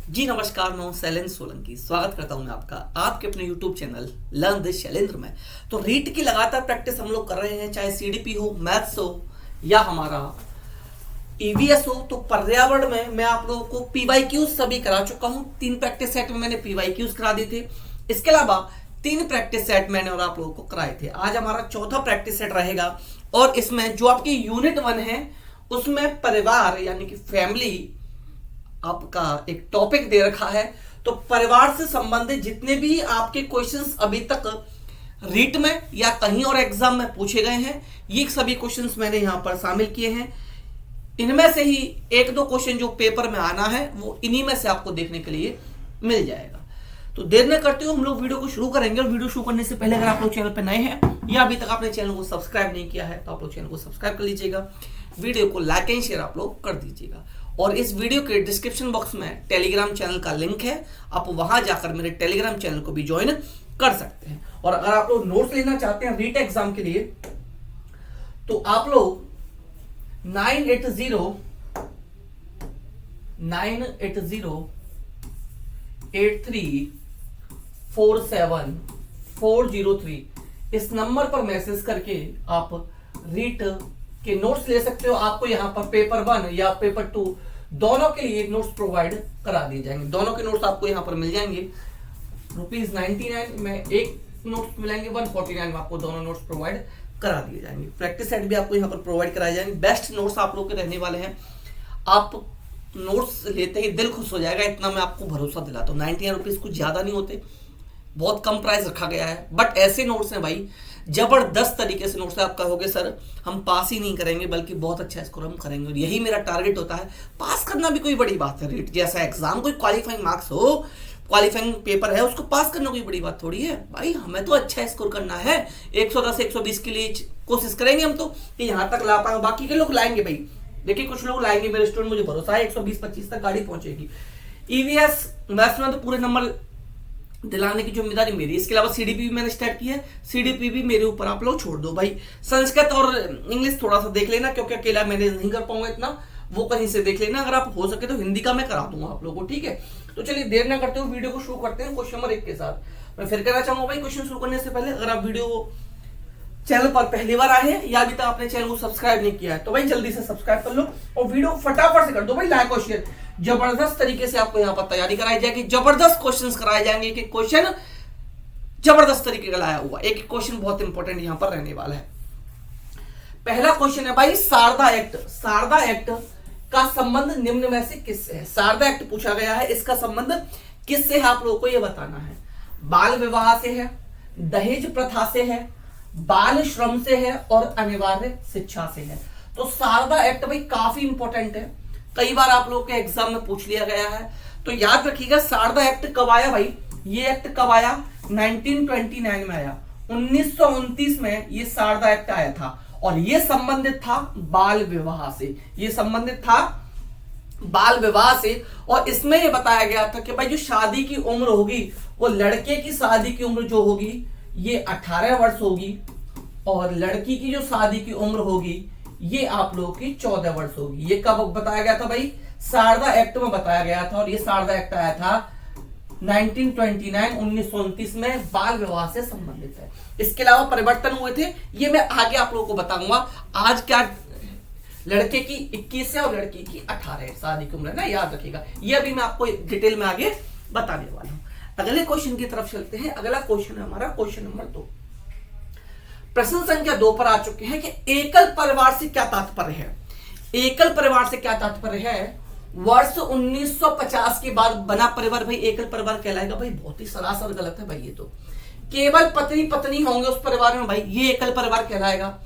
जी नमस्कार, मैं हूं शैलेंद्र सोलंकी। स्वागत करता हूं मैं आपका आपके अपने YouTube channel learn with Shailendra में। तो रीट की लगातार प्रैक्टिस हम लोग कर रहे हैं, चाहे सीडीपी हो, मैथ्स हो या हमारा ईवीएस हो। तो पर्यावरण में मैं आप लोगों को पीवाईक्यूज सभी करा चुका हूं। 3 प्रैक्टिस सेट में मैंने पीवाईक्यूज करा दिए थे। इसके अलावा 3 प्रैक्टिस सेट मैंने और आप लोगों को कराए थे। आज हमारा चौथा प्रैक्टिस सेट रहेगा और इसमें जो आपकी यूनिट 1 है उसमें परिवार यानी कि फैमिली आपका एक टॉपिक दे रखा है। तो परिवार से संबंधित जितने भी आपके क्वेश्चंस अभी तक रीट में या कहीं और एग्जाम में पूछे गए हैं, ये सभी क्वेश्चंस मैंने यहां पर शामिल किए हैं। इनमें से ही 1-2 क्वेश्चन जो पेपर में आना है वो इन्हीं में से आपको देखने के लिए मिल जाएगा। तो देर न करते हुए हम लोग वीडियो को शुरू करेंगे। और वीडियो शुरू करने से पहले अगर आप लोग चैनल पर नए हैं या अभी तक आपने चैनल को सब्सक्राइब नहीं किया है तो आप लोग चैनल को सब्सक्राइब कर लीजिएगा, वीडियो को लाइक एंड शेयर आप लोग कर दीजिएगा। और इस वीडियो के डिस्क्रिप्शन बॉक्स में टेलीग्राम चैनल का लिंक है, आप वहां जाकर मेरे टेलीग्राम चैनल को भी ज्वाइन कर सकते हैं। और अगर आप लोग नोट्स लेना चाहते हैं रीट एग्जाम के लिए तो आप लोग 980834740 इस नंबर पर मैसेज करके आप रीट के नोट्स ले सकते हो। आपको यहाँ पर पेपर 1 या पेपर 2 दोनों के लिए नोट्स प्रोवाइड करा दिए जाएंगे। दोनों के नोट्स आपको यहाँ पर मिल जाएंगे। ₹99 में एक नोट्स मिलेंगे, 149 में आपको दोनों नोट्स प्रोवाइड करा दिए जाएंगे। प्रैक्टिस सेट भी आपको यहाँ पर प्रोवाइड कराए जाएंगे। बेस्ट नोट्स आप लोग के रहने वाले हैं। आप नोट्स लेते ही दिल खुश हो जाएगा, इतना मैं आपको भरोसा दिलाता हूँ। ₹99 कुछ ज्यादा नहीं होते, बहुत कम प्राइस रखा गया है। बट ऐसे नोट्स हैं भाई, जबरदस्त तरीके से नोट्स है। आप कहोगे सर हम पास ही नहीं करेंगे बल्कि बहुत अच्छा स्कोर हम करेंगे, और यही मेरा टारगेट होता है। पास करना भी कोई बड़ी बात है, रीट जैसा एग्जाम कोई क्वालिफाइंग मार्क्स हो, क्वालिफाइंग पेपर है, उसको पास करना कोई बड़ी बात थोड़ी है भाई। हमें तो अच्छा स्कोर करना है, 110 120 के लिए कोशिश करेंगे हम तो कि यहाँ तक ला पाए। बाकी के लोग लाएंगे भाई, देखिए कुछ लोग लाएंगे, मेरे स्टूडेंट मुझे भरोसा है 120-25 तक गाड़ी पहुंचेगी। ईवीएस मैथ्स में तो पूरे नंबर दिलाने की जिम्मेदारी मेरी। इसके अलावा सीडीपी भी मैंने स्टार्ट की है, सीडीपी भी मेरे ऊपर आप लोग छोड़ दो भाई। संस्कृत और इंग्लिश थोड़ा सा देख लेना, क्योंकि अकेला मैनेज नहीं कर पाऊंगा इतना, वो कहीं से देख लेना। अगर आप हो सके तो हिंदी का मैं करा दूंगा आप लोगों को, ठीक है। तो चलिए देर ना करते हुए वीडियो को शुरू करते हैं क्वेश्चन नंबर 1 के साथ। मैं फिर कहना चाहूंगा भाई, क्वेश्चन शुरू करने से पहले अगर आप वीडियो चैनल पर पहली बार आए हैं या अभी तक आपने चैनल को सब्सक्राइब नहीं किया है तो भाई जल्दी से सब्सक्राइब कर लो और वीडियो फटाफट से कर दो भाई लाइक और शेयर। जबरदस्त तरीके से आपको यहाँ पर तैयारी कराई जाएगी, जबरदस्त क्वेश्चंस कराए जाएंगे कि क्वेश्चन जबरदस्त तरीके का लाया हुआ। एक क्वेश्चन बहुत इंपॉर्टेंट यहां पर रहने वाला है। पहला क्वेश्चन है भाई, शारदा एक्ट। शारदा एक्ट का संबंध निम्न में से किससे है? शारदा एक्ट पूछा गया है, इसका संबंध किससे है आप लोगों को यह बताना है। बाल विवाह से है, दहेज प्रथा से है, बाल श्रम से है और अनिवार्य शिक्षा से है। तो शारदा एक्ट भाई काफी इंपॉर्टेंट है, कई बार आप लोगों के एग्जाम में पूछ लिया गया है। तो याद रखिएगा शारदा एक्ट कब आया भाई, ये एक्ट कब आया? 1929 में आया। 1929 में ये शारदा एक्ट आया था और ये संबंधित था बाल विवाह से। ये संबंधित था बाल विवाह से और इसमें ये बताया गया था कि भाई जो शादी की उम्र होगी वो लड़के की शादी की उम्र जो होगी ये 18 वर्ष होगी और लड़की की जो शादी की उम्र होगी ये आप लोगों की 14 वर्ष होगी। ये कब बताया गया था भाई? शारदा एक्ट में बताया गया था और ये शारदा एक्ट आया था 1929 में, बाल विवाह से संबंधित है। इसके अलावा परिवर्तन हुए थे, ये मैं आगे आप लोगों को बताऊंगा। आज क्या लड़के की 21 है और लड़की की 18 है शादी की उम्र, ना याद रखिएगा। ये अभी मैं आपको डिटेल में आगे बताने वाला हूं। अगले क्वेश्चन की तरफ चलते हैं। अगला क्वेश्चन है हमारा क्वेश्चन नंबर 2। प्रश्न संख्या 2 पर आ चुके हैं कि एकल परिवार से क्या तात्पर्य है। एकल परिवार से क्या तात्पर्य है? वर्ष 1950 के बाद बना परिवार भाई एकल परिवार कहलाएगा। भाई बहुत ही सरासर गलत है भाई, ये तो केवल पति पत्नी होंगे उस परिवार में भाई, ये एकल परिवार कहलाएगा।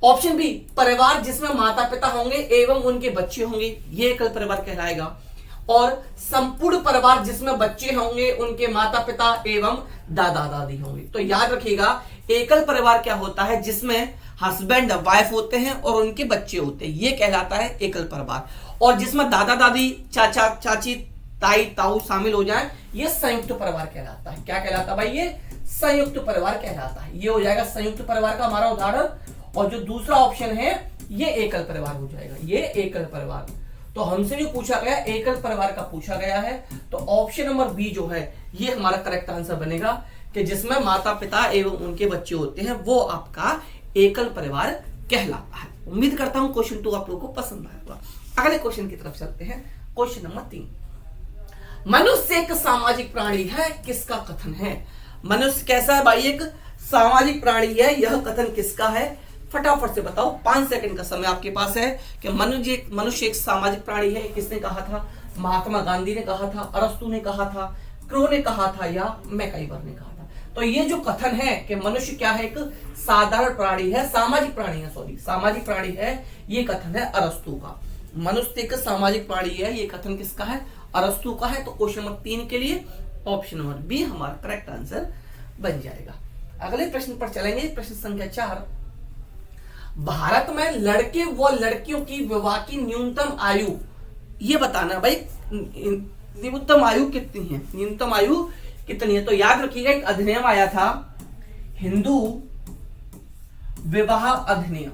ऑप्शन बी, परिवार जिसमें माता पिता होंगे एवं उनके बच्चे होंगे, ये एकल परिवार कहलाएगा। और संपूर्ण परिवार जिसमें बच्चे होंगे, उनके माता पिता एवं दादा दादी होंगे। तो याद रखिएगा एकल परिवार क्या होता है? जिसमें हस्बैंड वाइफ होते हैं और उनके बच्चे होते हैं, ये कहलाता है एकल परिवार। और जिसमें दादा दादी चाचा चाची ताई ताऊ शामिल हो जाए, ये संयुक्त परिवार कहलाता है। क्या कहलाता है भाई? ये संयुक्त परिवार कहलाता है। ये हो जाएगा संयुक्त परिवार का हमारा उदाहरण। और जो दूसरा ऑप्शन है ये एकल परिवार हो जाएगा, ये एकल परिवार। तो हमसे जो पूछा गया एकल परिवार का पूछा गया है, तो ऑप्शन नंबर बी जो है ये हमारा करेक्ट आंसर बनेगा कि जिसमें माता पिता एवं उनके बच्चे होते हैं वो आपका एकल परिवार कहलाता है। उम्मीद करता हूं क्वेश्चन 2 आप लोगों को पसंद आया होगा। अगले क्वेश्चन की तरफ चलते हैं। क्वेश्चन नंबर 3, मनुष्य एक सामाजिक प्राणी है, किसका कथन है? मनुष्य कैसा है भाई? एक सामाजिक प्राणी है, यह कथन किसका है? फटाफट से बताओ, 5 सेकंड का समय आपके पास है कि मनुष्य एक सामाजिक प्राणी है। किसने कहा था? महात्मा गांधी ने कहा था, अरस्तु ने कहा था, क्रो ने कहा था, या मैकाइवर ने कहा था। तो ये जो कथन है कि मनुष्य क्या है? एक साधारण प्राणी है, सामाजिक प्राणी है, सामाजिक प्राणी है, ये कथन है अरस्तु का। मनुष्य एक सामाजिक प्राणी है, ये कथन किसका है? अरस्तु का है। तो क्वेश्चन नंबर 3 के लिए ऑप्शन नंबर बी हमारा करेक्ट आंसर बन जाएगा। अगले प्रश्न पर चलेंगे। प्रश्न संख्या 4, भारत में लड़के व लड़कियों की विवाह की न्यूनतम आयु ये बताना भाई, न्यूनतम आयु कितनी है? न्यूनतम आयु कितनी है? तो याद रखिएगा, एक अधिनियम आया था, हिंदू विवाह अधिनियम।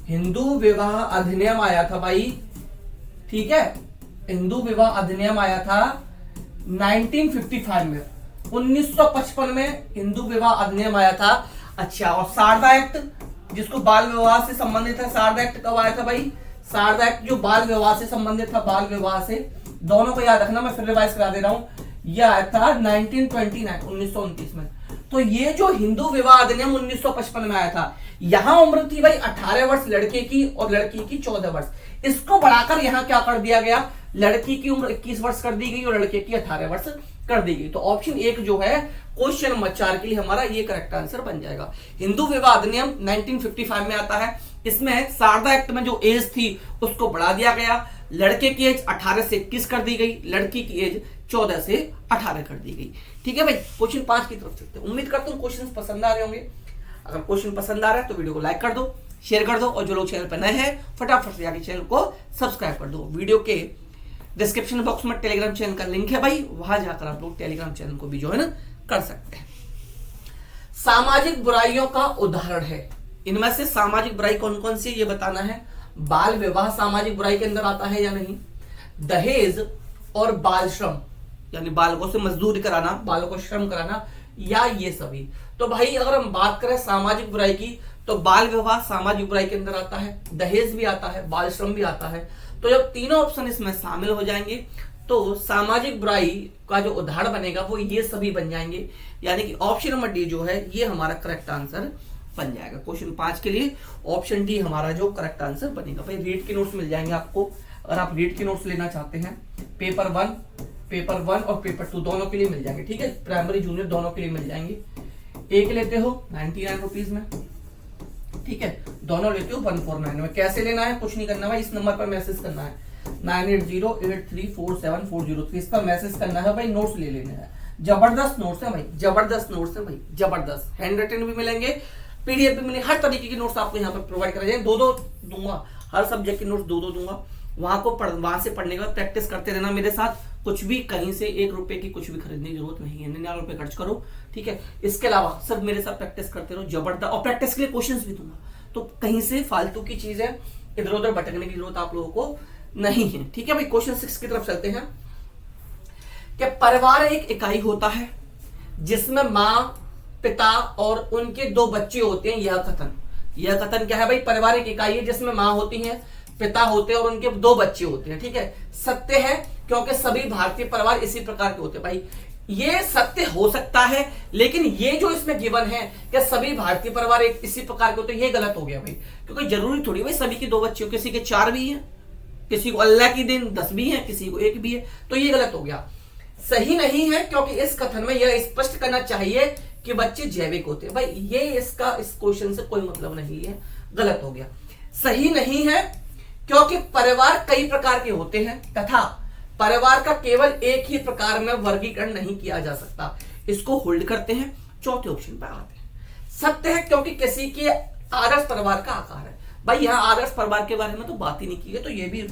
हिंदू विवाह अधिनियम आया था भाई, ठीक है। हिंदू विवाह अधिनियम आया था 1955 में, 1955 में हिंदू विवाह अधिनियम आया था। अच्छा, और शारदा एक्ट जिसको बाल विवाह से संबंधित है, शारदा एक्ट कब आया था भाई? शारदा एक्ट जो बाल विवाह से संबंधित था, बाल विवाह से, दोनों को याद रखना, मैं फिर रिवाइज करा दे रहा हूं। यह आया था 1929 1929 में। तो ये जो हिंदू विवाह अधिनियम 1955 में आया था, यहां उम्र थी भाई 18 वर्ष लड़के की और लड़की की 14 वर्ष। इसको बढ़ाकर यहां क्या कर दिया गया? लड़की की उम्र 21 वर्ष कर दी गई और लड़के की 18 वर्ष कर दी गई। तो ऑप्शन 1 जो है क्वेश्चन नंबर 4 के लिए हमारा ये करेक्ट आंसर बन जाएगा। हिंदू विवाह अधिनियम 1955 में आता है। इसमें शारदा एक्ट में जो एज थी उसको बढ़ा दिया गया, लड़के की एज 18 से 21 कर दी गई, लड़की की एज 14 से 18 कर दी गई। ठीक है भाई, क्वेश्चन 5 की तरफ चलते हैं। उम्मीद करता हूं क्वेश्चन पसंद आ रहे होंगे। अगर क्वेश्चन पसंद आ रहा है तो वीडियो को लाइक कर दो, शेयर कर दो, और जो लोग चैनल पर नए हैं फटाफट से आगे चैनल को सब्सक्राइब कर दो। वीडियो के डिस्क्रिप्शन बॉक्स में टेलीग्राम चैनल का लिंक है भाई, वहां जाकर आप लोग टेलीग्राम चैनल को भी ज्वाइन कर सकते हैं। सामाजिक बुराइयों का उदाहरण है, इनमें से सामाजिक बुराई कौन कौन सी ये बताना है। बाल विवाह सामाजिक बुराई के अंदर आता है या नहीं? दहेज और बाल श्रम, यानी बालकों से मजदूरी कराना, बालों को श्रम कराना, या ये सभी। तो भाई अगर हम बात करें सामाजिक बुराई की, तो बाल विवाह सामाजिक बुराई के अंदर आता है, दहेज भी आता है, बाल श्रम भी आता है। तो जब तीनों ऑप्शन इसमें शामिल हो जाएंगे तो सामाजिक बुराई का जो उदाहरण बनेगा वो ये सभी बन जाएंगे, यानी कि ऑप्शन नंबर डी जो है ये हमारा करेक्ट आंसर बन जाएगा। क्वेश्चन 5 के लिए ऑप्शन डी हमारा जो करेक्ट आंसर बनेगा। भाई रीड के नोट्स मिल जाएंगे आपको, अगर आप रीड के नोट्स लेना चाहते हैं, पेपर 1 और पेपर 2 दोनों के लिए मिल जाएंगे। ठीक है, प्राइमरी जूनियर दोनों के लिए मिल जाएंगे। एक लेते हो 99 रुपीज में, ठीक है, दोनों लेते हो 149 में। कैसे लेना है? कुछ नहीं करना भाई, इस नंबर पर मैसेज करना है 9808347403, इस पर मैसेज करना है भाई, नोट्स ले लेने हैं। जबरदस्त नोट्स है भाई, जबरदस्त नोट्स है भाई, जबरदस्त। हैंड रिटन भी मिलेंगे, पीडीएफ भी मिलेंगे, हर तरीके के नोट्स आपको यहाँ पर प्रोवाइड कराए जाएंगे। 2-2 दूंगा, हर सब्जेक्ट के नोट्स 2-2 दूंगा। वहां से पढ़ने के बाद प्रैक्टिस करते रहना मेरे साथ। कुछ भी कहीं से 1 रुपए की कुछ भी खरीदने की जरूरत नहीं है, 99 रुपए खर्च करो, ठीक है। इसके अलावा सब मेरे साथ प्रैक्टिस करते रहो, जबरदस्त। और प्रैक्टिस के लिए क्वेश्चंस भी दूंगा, तो कहीं से फालतू की चीज है, इधर उधर भटकने की जरूरत आप लोगों को नहीं है। ठीक है भाई, क्वेश्चन 6 की तरफ चलते हैं। कि परिवार एक इकाई होता है जिसमें माँ, पिता और उनके 2 बच्चे होते हैं, यह कथन क्या है भाई? परिवार एक इकाई है जिसमें माँ होती है, पिता होते हैं और उनके 2 बच्चे होते हैं। ठीक है, सत्य है क्योंकि सभी भारतीय परिवार इसी प्रकार के होते हैं। भाई ये सत्य हो सकता है, लेकिन ये जो इसमें गिवन है कि सभी भारतीय परिवार एक इसी प्रकार के होते हैं, ये गलत हो गया भाई। क्योंकि जरूरी थोड़ी भाई सभी के 2 बच्चे हो, किसी के 4 भी हैं, किसी को अल्लाह की दिन 10 भी है, किसी को 1 भी है, तो ये गलत हो गया, सही नहीं है। क्योंकि इस कथन में यह स्पष्ट करना चाहिए कि बच्चे जैविक होते हैं। भाई ये इसका इस क्वेश्चन से कोई मतलब नहीं है, गलत हो गया। सही नहीं है क्योंकि परिवार कई प्रकार के होते हैं तथा परिवार का केवल एक ही प्रकार में वर्गीकरण नहीं किया जा सकता, इसको होल्ड करते हैं। चौथे ऑप्शन पर आते हैं। सत्य है क्योंकि किसी के आदर्श परिवार का आकार है। भाई यहां आदर्श परिवार के बारे में तो बात ही नहीं की है, तो ये भी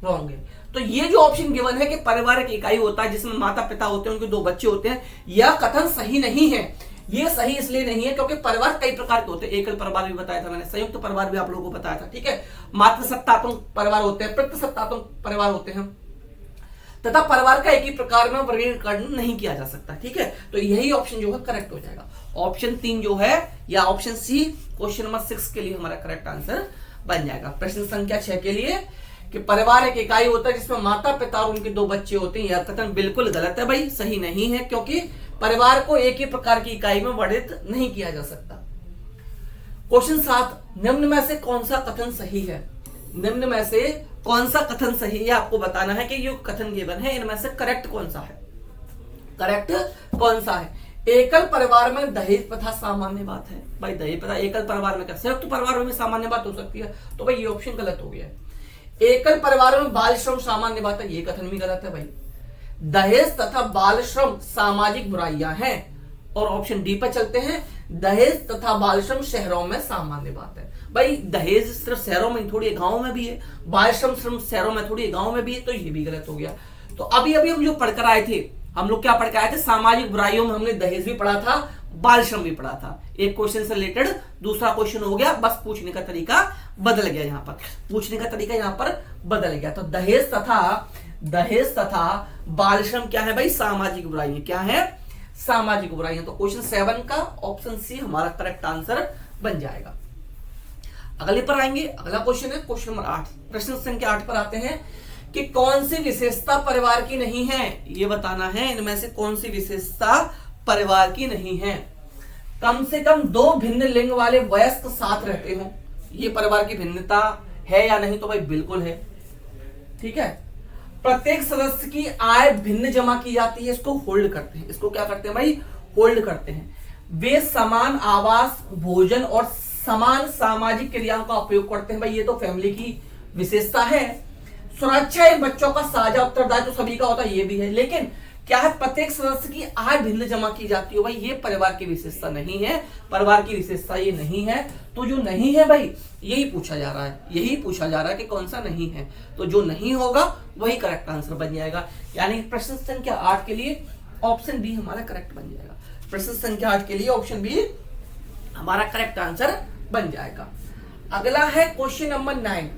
रॉन्ग है। तो ये जो ऑप्शन गिवन है कि परिवार एक इकाई होता है जिसमें माता पिता होते हैं, उनके 2 बच्चे होते हैं, यह कथन सही नहीं है। ये सही इसलिए नहीं है क्योंकि परिवार कई प्रकार के होते हैं। एकल परिवार भी बताया था मैंने, संयुक्त परिवार भी आप लोगों को बताया था, ठीक है। मातृसत्तात्मक परिवार होते हैं, पितृसत्तात्मक परिवार होते हैं, तथा परिवार का एक ही प्रकार में वर्गीकरण नहीं किया जा सकता, ठीक है। तो यही ऑप्शन जो है करेक्ट हो जाएगा। ऑप्शन 3 जो है या ऑप्शन सी क्वेश्चन नंबर 6 के लिए हमारा करेक्ट आंसर बन जाएगा। प्रश्न संख्या 6 के लिए कि परिवार एक इकाई होता है जिसमें माता पिता और उनके 2 बच्चे होते हैं, यह कथन बिल्कुल गलत है भाई, सही नहीं है, क्योंकि परिवार को एक ही प्रकार की इकाई में वर्णित नहीं किया जा सकता। क्वेश्चन 7, निम्न में से कौन सा कथन सही है? निम्न में से कौन सा कथन सही है आपको बताना है कि ये कथन गिवन है, इनमें से करेक्ट कौन सा है? करेक्ट कौन सा है? एकल परिवार में दहेज प्रथा सामान्य बात है। भाई दहेज प्रथा एकल परिवार में क्या, संयुक्त परिवार में भी सामान्य बात हो सकती है, तो भाई ये ऑप्शन गलत हो गया है। एकल परिवार में बाल श्रम सामान्य बात है, ये कथन भी गलत है भाई। दहेज तथा बाल श्रम सामाजिक बुराइयां हैं, और ऑप्शन डी पर चलते हैं, दहेज तथा बाल श्रम शहरों में सामान्य बात है। भाई दहेज सिर्फ शहरों में थोड़ी, गांव में भी है, बाल श्रम शहरों में थोड़ी, गांव में भी है, तो ये भी गलत हो गया। तो अभी अभी हम जो पढ़कर आए थे, हम लोग क्या पढ़ के आए थे? सामाजिक बुराइयों में हमने दहेज भी पढ़ा था, बाल श्रम भी पढ़ा था। एक क्वेश्चन से रिलेटेड दूसरा क्वेश्चन हो गया, बस पूछने का तरीका बदल गया, यहां पर पूछने का तरीका यहां पर बदल गया। तो दहेज तथा बाल श्रम क्या है भाई? सामाजिक बुराइयां। क्या है? सामाजिक बुराइयां। तो क्वेश्चन 7 का ऑप्शन सी हमारा करेक्ट आंसर बन जाएगा। अगले पर आएंगे, अगला क्वेश्चन है क्वेश्चन नंबर 8। प्रश्न संख्या 8 पर आते हैं कि कौन सी विशेषता परिवार की नहीं है, ये बताना है इनमें से कौन सी विशेषता परिवार की नहीं है। कम से कम 2 भिन्न लिंग वाले वयस्क साथ रहते हो, ये परिवार की भिन्नता है या नहीं? तो भाई बिल्कुल है, ठीक है। प्रत्येक सदस्य की आय भिन्न जमा की जाती है, इसको होल्ड करते हैं, इसको क्या करते हैं भाई? होल्ड करते हैं। वे समान आवास, भोजन और समान सामाजिक क्रियाओं का उपयोग करते हैं, भाई ये तो फैमिली की विशेषता है। सुरक्षा एक बच्चों का साझा उत्तरदायित्व सभी का होता है, ये भी है। लेकिन क्या है? प्रत्येक सदस्य की आय भिन्न जमा की जाती है, भाई ये परिवार की विशेषता नहीं है, परिवार की विशेषता ये नहीं है। तो जो नहीं है भाई यही पूछा जा रहा है, यही पूछा जा रहा है कि कौन सा नहीं है, तो जो नहीं होगा वही करेक्ट आंसर बन जाएगा। यानी प्रश्न संख्या 8 के लिए ऑप्शन बी हमारा करेक्ट बन जाएगा। प्रश्न संख्या 8 के लिए ऑप्शन बी हमारा करेक्ट आंसर बन जाएगा। अगला है क्वेश्चन नंबर 9।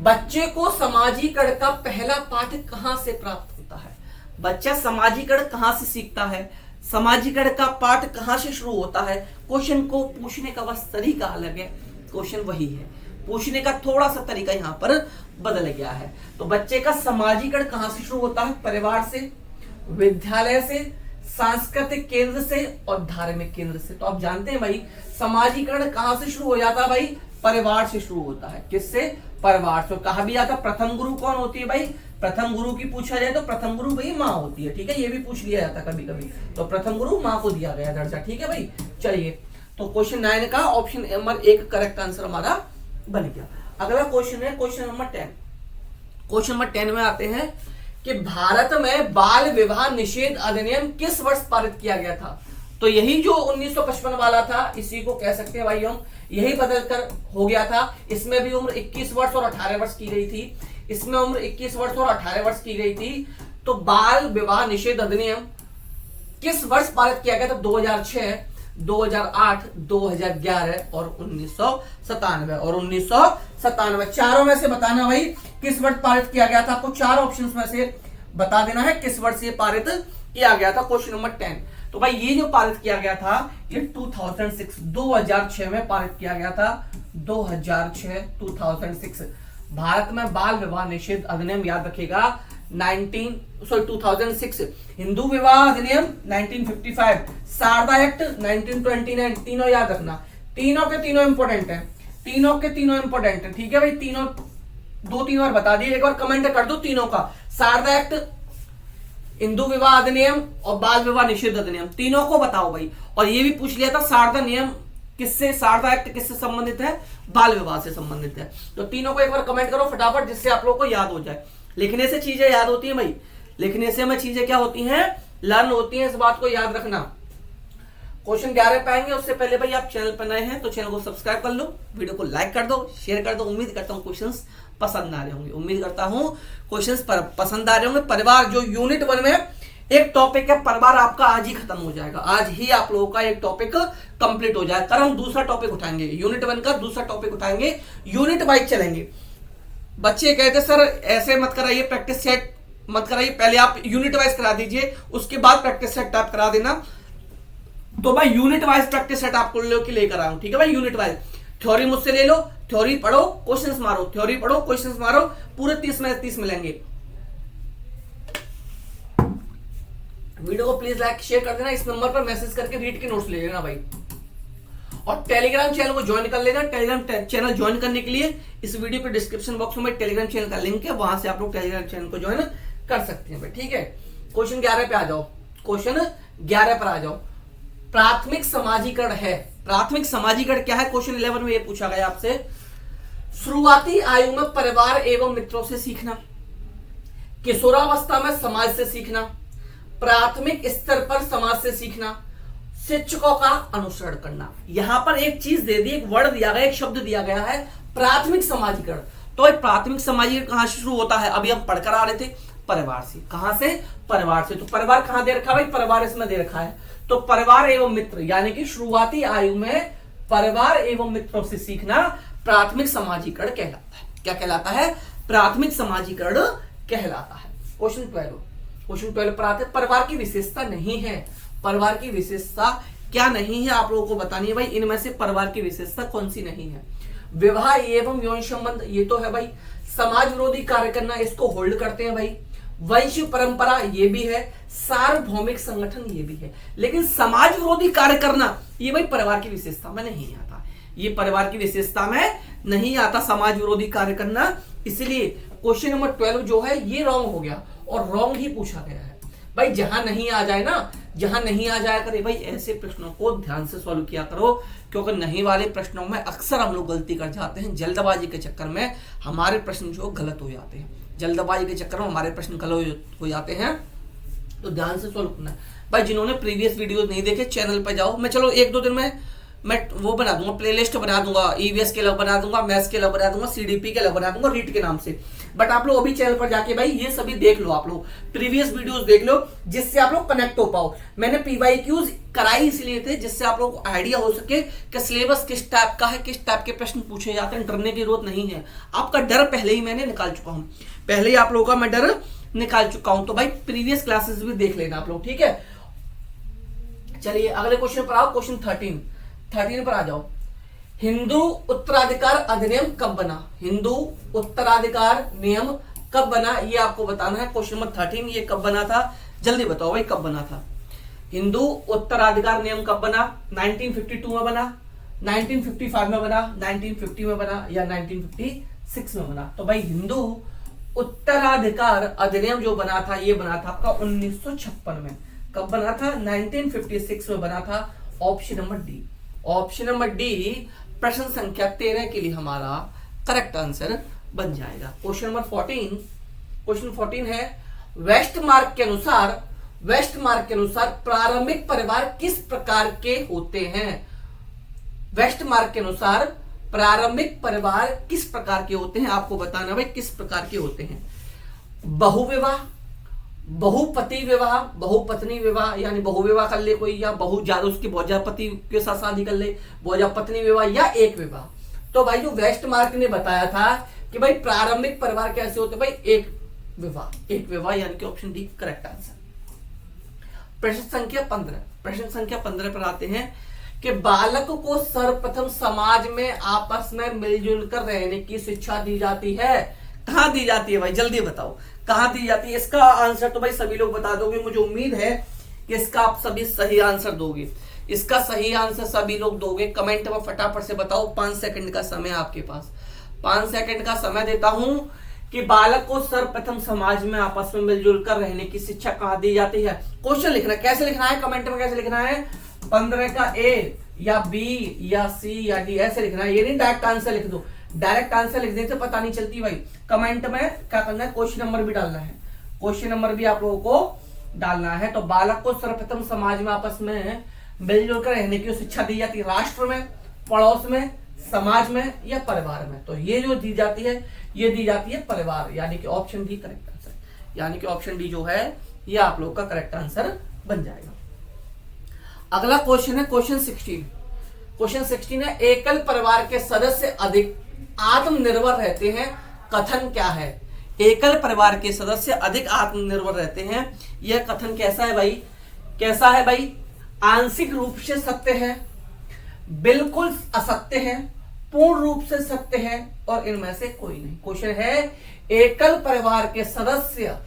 बच्चे को समाजीकरण का पहला पाठ कहां से प्राप्त होता है? बच्चा समाजीकरण कहां से सीखता है? समाजीकरण का पाठ कहां से शुरू होता है? क्वेश्चन को पूछने का बस तरीका अलग है, क्वेश्चन वही है, पूछने का थोड़ा सा तरीका यहां पर बदल गया है। तो बच्चे का समाजीकरण कहां से शुरू होता है? परिवार से, विद्यालय से, सांस्कृतिक केंद्र से और धार्मिक केंद्र से। तो आप जानते हैं भाई समाजीकरण कहां से शुरू हो जाता है भाई? परिवार से शुरू होता है। किससे? परिवार से। कहा भी जाता प्रथम गुरु कौन होती है भाई? प्रथम गुरु की पूछा जाए तो प्रथम गुरु भाई माँ होती है, ठीक है, ये भी पूछ लिया जाता कभी कभी, तो प्रथम गुरु माँ को दिया गया दर्जा, ठीक है भाई। चलिए, तो क्वेश्चन 9 का ऑप्शन नंबर 1 करेक्ट आंसर हमारा बन गया। अगला क्वेश्चन है क्वेश्चन नंबर 10। क्वेश्चन नंबर 10 में आते हैं कि भारत में बाल विवाह निषेध अधिनियम किस वर्ष पारित किया गया था? तो यही जो 1955 वाला था, इसी को कह सकते हैं भाई हम, यही बदलकर हो गया था। इसमें भी उम्र 21 वर्ष और 18 वर्ष की गई थी, इसमें उम्र 21 वर्ष और 18 वर्ष की गई थी। तो बाल विवाह निषेध अधिनियम किस वर्ष पारित किया गया था? 2006, 2008, 2011 और 1997। और 1997 चारों में से बताना भाई किस वर्ष पारित किया गया था। आपको 4 ऑप्शंस में से बता देना है किस वर्ष ये पारित किया गया था। Question number 10। तो भाई ये जो पारित किया गया था ये 2006 में पारित किया गया था। 2006 भारत में बाल विवाह निषेध अधिनियम याद रखेगा 2006, हिंदू विवाह अधिनियम 1955, शारदा एक्ट 1929, तीनों याद रखना, तीनों के तीनों इंपोर्टेंट है, तीनों के तीनों इंपोर्टेंट है, ठीक है भाई। तीनों 2-3 बार बता दिए, एक बार कमेंट कर दो तीनों का। शारदा एक्ट, हिंदू विवाह अधिनियम और बाल विवाह निषेध अधिनियम, तीनों को बताओ भाई। और ये भी पूछ लिया था शारदा नियम किससे, शारदा एक्ट किससे संबंधित है? बाल विवाह से संबंधित है। तो तीनों को एक बार कमेंट करो फटाफट, जिससे आप लोगों को याद हो जाए। लिखने से चीजें याद होती है भाई, लिखने से हमें चीजें क्या होती हैं? लर्न होती हैं, इस बात को याद रखना। क्वेश्चन 11 पाएंगे, उससे पहले भाई आप चैनल पर नए हैं तो चैनल को सब्सक्राइब कर लो, वीडियो को लाइक कर दो, शेयर कर दो। उम्मीद करता हूँ क्वेश्चंस पसंद आ रहे होंगे, उम्मीद करता हूँ क्वेश्चंस पसंद आ रहे होंगे। परिवार जो यूनिट 1 में एक टॉपिक है परिवार, आपका आज ही खत्म हो जाएगा, आज ही आप लोगों का एक टॉपिक कंप्लीट हो जाएगा। कल हम दूसरा टॉपिक उठाएंगे, यूनिट 1 का दूसरा टॉपिक उठाएंगे, यूनिट वाइज चलेंगे। बच्चे कहते सर ऐसे मत कराइए, प्रैक्टिस सेट मत कराइए, पहले आप यूनिट वाइज करा दीजिए, उसके बाद प्रैक्टिस सेट आप करा देना। तो भाई यूनिट वाइज प्रैक्टिस सेट आपको लेकर आया हूं, ठीक है भाई। यूनिट वाइज थ्योरी मुझसे ले लो, थ्योरी पढ़ो, क्वेश्चंस मारो, थ्योरी पढ़ो, क्वेश्चंस मारो, पूरे 30 मिलेंगे। वीडियो को प्लीज लाइक शेयर कर देना, इस नंबर पर मैसेज करके रीड के नोट्स ले लेना भाई, और टेलीग्राम चैनल को ज्वाइन कर लेना। टेलीग्राम चैनल ज्वाइन करने के लिए इस वीडियो के डिस्क्रिप्शन बॉक्स में टेलीग्राम चैनल का लिंक है, वहां से आप लोग टेलीग्राम चैनल को ज्वाइन कर सकते हैं भाई, ठीक है। क्वेश्चन 11 पे आ जाओ, क्वेश्चन 11 पर आ जाओ। प्राथमिक समाजीकरण है, प्राथमिक समाजीकरण क्या है? क्वेश्चन 11 में ये पूछा गया आपसे। शुरुआती आयु में परिवार एवं मित्रों से सीखना, किशोरावस्था में समाज से सीखना, प्राथमिक स्तर पर समाज से सीखना, शिक्षकों का अनुसरण करना। यहां पर एक चीज दे दी, एक वर्ड दिया गया, एक शब्द दिया गया है, प्राथमिक समाजीकरण। तो प्राथमिक समाजीकरण कहां से शुरू होता है? अभी हम पढ़कर आ रहे थे, परिवार से। कहां से? परिवार से। तो परिवार कहां दे रखा है भाई? परिवार इसमें दे रखा है। तो परिवार एवं मित्र, यानी कि शुरुआती आयु में परिवार एवं मित्रों से सीखना प्राथमिक समाजीकरण कहलाता है। क्या कहलाता है? प्राथमिक समाजीकरण कहलाता है। क्वेश्चन 12 पर आते हैं। परिवार की विशेषता नहीं है, परिवार की विशेषता क्या नहीं है आप लोगों को बतानी है भाई। इनमें से परिवार की विशेषता कौन सी नहीं है? विवाह एवं यौन संबंध, ये तो है भाई। समाज विरोधी कार्य करना, इसको होल्ड करते हैं भाई। वंश परंपरा, ये भी है। सार्वभौमिक संगठन, ये भी है। लेकिन समाज विरोधी कार्य करना, ये भाई परिवार की विशेषता में नहीं आता, ये परिवार की विशेषता में नहीं आता समाज विरोधी कार्य करना। इसलिए क्वेश्चन नंबर 12 जो है ये रॉन्ग हो गया, और रॉन्ग ही पूछा गया है भाई। जहां नहीं आ जाए ना, जहां नहीं आ जाया करे भाई, ऐसे प्रश्नों को ध्यान से सॉल्व किया करो, क्योंकि नहीं वाले प्रश्नों में अक्सर हम लोग गलती कर जाते हैं। जल्दबाजी के चक्कर में हमारे प्रश्न जो गलत हो जाते हैं, जल्दबाजी के चक्कर में हमारे प्रश्न गलत हो जाते हैं। तो ध्यान से सॉल्व करना भाई। जिन्होंने प्रीवियस वीडियो नहीं देखे, चैनल पर जाओ। मैं चलो 1-2 दिन में मैं वो बना दूंगा, प्लेलिस्ट बना दूंगा, ईवीएस के अलग बना दूंगा, मैथ्स के अलग बना दूंगा, सीडीपी के अलग बना दूंगा, रीट के नाम से। बट आप लोग अभी चैनल पर जाके भाई ये सभी देख लो, आप लोग प्रीवियस वीडियोस देख लो, जिससे आप लोग कनेक्ट हो पाओ। मैंने पीवाईक्यूज कराई इसलिए थे जिससे आप लोग को आइडिया हो सके कि सिलेबस किस टाइप का है, किस टाइप के प्रश्न पूछे जाते हैं। डरने की जरूरत नहीं है, आपका डर पहले ही मैंने निकाल चुका हूं, पहले ही आप लोगों का मैं डर निकाल चुका हूं। तो भाई प्रीवियस क्लासेस भी देख लेना आप लोग, ठीक है। चलिए अगले क्वेश्चन पर आओ। क्वेश्चन 13 पर आ जाओ। हिंदू उत्तराधिकार अधिनियम कब बना? हिंदू उत्तराधिकार नियम कब बना, ये आपको बताना है। क्वेश्चन नंबर 13, ये कब बना था? जल्दी बताओ भाई, कब बना था? हिंदू उत्तराधिकार नियम कब बना? 1952 में बना, 1955 में बना, 1950 में बना, या 1956 में बना? तो भाई हिंदू उत्तराधिकार अधिनियम जो बना था, ये बना था आपका 1956 में। कब बना था? 1956 में बना था। Option number D, option number D प्रश्न संख्या 13 के लिए हमारा करेक्ट आंसर बन जाएगा। क्वेश्चन नंबर 14, क्वेश्चन 14 है वेस्टमार्क के अनुसार, वेस्टमार्क के अनुसार प्रारंभिक परिवार किस प्रकार के होते हैं? वेस्टमार्क के अनुसार प्रारंभिक परिवार किस प्रकार के होते हैं, आपको बताना भाई किस प्रकार के होते हैं। बहुविवाह, बहुपति विवाह, बहुपत्नी विवाह, यानी बहुविवाह कर ले कोई, या बहुत ज्यादा उसके बहुत ज्यादा पति के साथ शादी कर ले, बहुत ज्यादा पत्नी विवाह, या एक विवाह। तो भाई जो वेस्टमार्क ने बताया था कि भाई प्रारंभिक परिवार कैसे होते, भाई एक विवाह, एक विवाह, यानी कि ऑप्शन डी करेक्ट आंसर। प्रश्न संख्या 15, प्रश्न संख्या 15 पर आते हैं कि बालक को सर्वप्रथम समाज में आपस में मिलजुल कर रहने की शिक्षा दी जाती है। कहां दी जाती है भाई? जल्दी बताओ कहां दी जाती है। इसका आंसर तो भाई सभी लोग बता दोगे, मुझे उम्मीद है कि इसका आप सभी सही आंसर दोगे। इसका सही आंसर सभी लोग दोगे, कमेंट में फटाफट से बताओ। 5 सेकंड का समय आपके पास, 5 सेकंड का समय देता हूं कि बालक को सर्वप्रथम समाज में आपस में मिलजुल कर रहने की शिक्षा कहां दी जाती है। क्वेश्चन लिखना, कैसे लिखना है कमेंट में, कैसे लिखना है? 15 का ए या बी या सी या डी, ऐसे लिखना है। ये नहीं डायरेक्ट आंसर लिख दो, डायरेक्ट आंसर लिख देने से पता नहीं चलती भाई। कमेंट में क्या करना है? क्वेश्चन नंबर भी डालना है, क्वेश्चन नंबर भी आप लोगों को डालना है। तो बालक को सर्वप्रथम समाज में आपस में मिलजुल कर रहने की शिक्षा दी जाती है, राष्ट्र में, पड़ोस में, समाज में, या परिवार में। तो ये जो दी जाती है, ये दी जाती है परिवार, यानी कि ऑप्शन डी करेक्ट आंसर, यानी कि ऑप्शन डी जो है ये आप लोग का करेक्ट आंसर बन जाएगा। अगला क्वेश्चन है क्वेश्चन 16। क्वेश्चन 16 है एकल परिवार के सदस्य अधिक आत्मनिर्भर रहते हैं, कथन क्या है? एकल परिवार के सदस्य अधिक आत्मनिर्भर रहते हैं, यह कथन कैसा है भाई? कैसा है भाई? आंशिक रूप से सत्य है, बिल्कुल असत्य है, पूर्ण रूप से सत्य है और इनमें से कोई नहीं। क्वेश्चन है एकल परिवार के सदस्य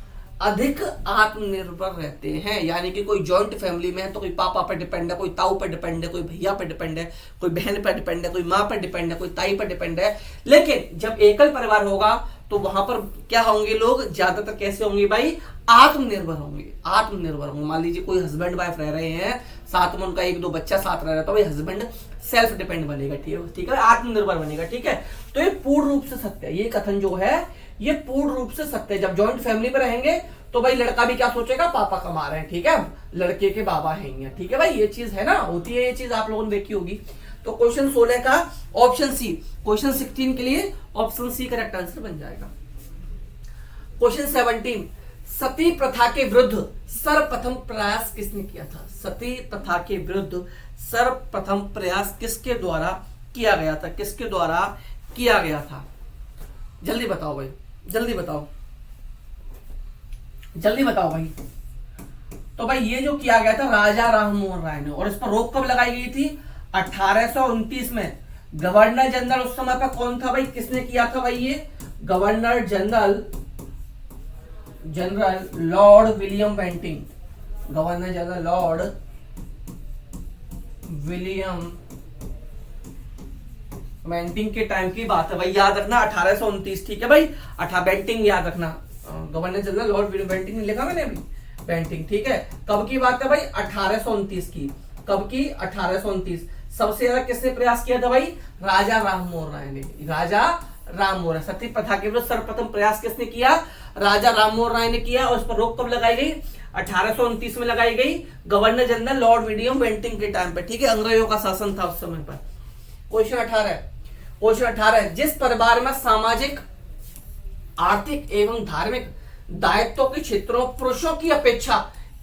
अधिक आत्मनिर्भर रहते हैं, यानी कि कोई जॉइंट फैमिली में है तो कोई पापा पर डिपेंड है, कोई ताऊ पर डिपेंड है, कोई भैया पर डिपेंड है, कोई बहन पर डिपेंड है, कोई माँ पर डिपेंड है, कोई ताई पर डिपेंड है। लेकिन जब एकल परिवार होगा तो वहां पर क्या होंगे लोग? ज्यादातर कैसे होंगे भाई? आत्मनिर्भर होंगे। आत्मनिर्भर होंगे। मान लीजिए कोई हस्बैंड वाइफ रह रहे हैं, साथ में उनका एक दो बच्चा साथ रह रहा है, तो भाई हस्बैंड सेल्फ डिपेंड बनेगा, ठीक है, आत्मनिर्भर बनेगा, ठीक है। तो ये पूर्ण रूप से सत्य है, ये कथन जो है ये पूर्ण रूप से सत्य है। जब जॉइंट फैमिली में रहेंगे तो भाई लड़का भी क्या सोचेगा? पापा कमा रहे हैं, ठीक है, लड़के के बाबा हैं, ठीक है भाई, ये चीज है ना, होती है ये चीज, आप लोगों ने देखी होगी। तो क्वेश्चन 16 का ऑप्शन सी, क्वेश्चन 16 के लिए ऑप्शन सी करेक्ट आंसर बन जाएगा। क्वेश्चन 17, सती प्रथा के विरुद्ध सर्वप्रथम प्रयास किसने किया था? सती प्रथा के विरुद्ध सर्वप्रथम प्रयास किसके द्वारा किया गया था? किसके द्वारा किया गया था? जल्दी बताओ भाई, जल्दी बताओ, जल्दी बताओ भाई। तो भाई ये जो किया गया था राजा राममोहन राय ने, और इस पर रोक कब लगाई गई थी? 1829 में। गवर्नर जनरल उस समय पर कौन था भाई? किसने किया था भाई? ये governor general lord William Bentinck. Governor general lord William Bentinck के टाइम की बात है भाई, याद रखना 1829, ठीक है भाई। बेंटिंग याद रखना, governor general lord William Bentinck लिखा मैंने अभी, बेंटिंग, ठीक है। कब की बात है भाई? 1829 की। कब की? 1829। सबसे ज्यादा किसने प्रयास किया था भाई? राजा राममोहन राय ने। राजा राममोहन, सती प्रथा के विरुद्ध सर्वप्रथम प्रयास किसने किया? राजा राममोहन राय ने किया। और उस पर रोक कब लगाई गई? 1829 में लगाई गई, governor general lord William Bentinck के टाइम पे, ठीक है, अंग्रेजों का शासन था उस समय पर। क्वेश्चन 18, जिस परिवार में सामाजिक, आर्थिक एवं धार्मिक दायित्वों के क्षेत्रों में पुरुषों की अपेक्षा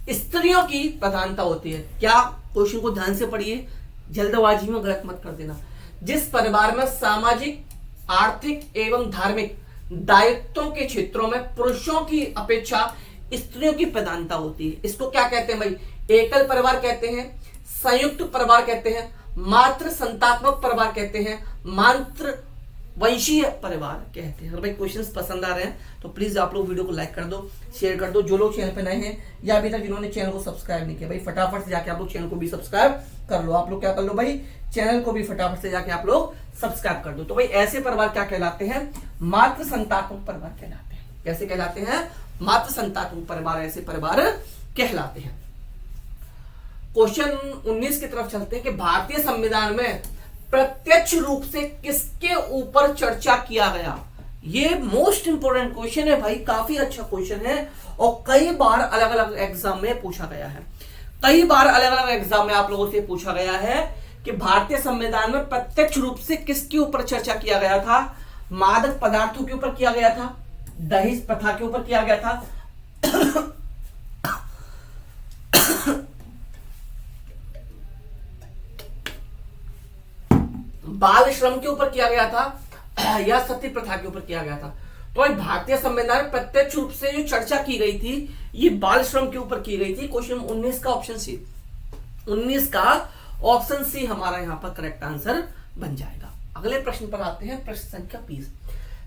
स्त्रियों की प्रधानता होती है। क्या? क्वेश्चन को ध्यान से पढ़िए, जल्दबाजी में गलत मत कर देना। जिस परिवार में सामाजिक, आर्थिक एवं धार्मिक दायित्वों के क्षेत्रों में पुरुषों की अपेक्षा स्त्रियों की प्रधानता होती है, इसको क्या कहते हैं भाई? एकल परिवार कहते हैं, संयुक्त परिवार कहते हैं, मात्र संतात्मक परिवार कहते हैं, मात्र वंशीय परिवार कहते हैं। और भाई क्वेश्चंस पसंद आ रहे हैं तो प्लीज आप लोग वीडियो को लाइक कर दो, शेयर कर दो। जो लोग चैनल पे नए हैं या अभी तक जिन्होंने चैनल को सब्सक्राइब नहीं किया भाई, फटाफट से जाके आप लोग चैनल को भी सब्सक्राइब कर लो। आप लोग क्या कर लो भाई? चैनल को भी फटाफट से जाके आप लोग सब्सक्राइब कर दो। तो भाई ऐसे परिवार क्या कहलाते हैं? मात्र संतात्मक परिवार कहलाते हैं। कैसे कहलाते हैं? मात्र संतात्मक परिवार, ऐसे परिवार कहलाते हैं। क्वेश्चन 19 की तरफ चलते हैं कि भारतीय संविधान में प्रत्यक्ष रूप से किसके ऊपर चर्चा किया गया? ये मोस्ट इंपोर्टेंट क्वेश्चन है भाई, काफी अच्छा क्वेश्चन है और कई बार अलग अलग एग्जाम में पूछा गया है। कई बार अलग अलग एग्जाम में आप लोगों से पूछा गया है कि भारतीय संविधान में प्रत्यक्ष रूप से किसके ऊपर चर्चा किया गया था? मादक पदार्थों के ऊपर किया गया था, दहेज प्रथा के ऊपर किया गया था, बाल श्रम के ऊपर किया गया था, या सती प्रथा के ऊपर किया गया था? तो भारतीय संविधान में प्रत्यक्ष रूप से जो चर्चा की गई थी ये बाल श्रम के ऊपर की गई थी। क्वेश्चन 19 का ऑप्शन सी, 19 का ऑप्शन सी हमारा यहां पर करेक्ट आंसर बन जाएगा। अगले प्रश्न पर आते हैं, प्रश्न संख्या 20।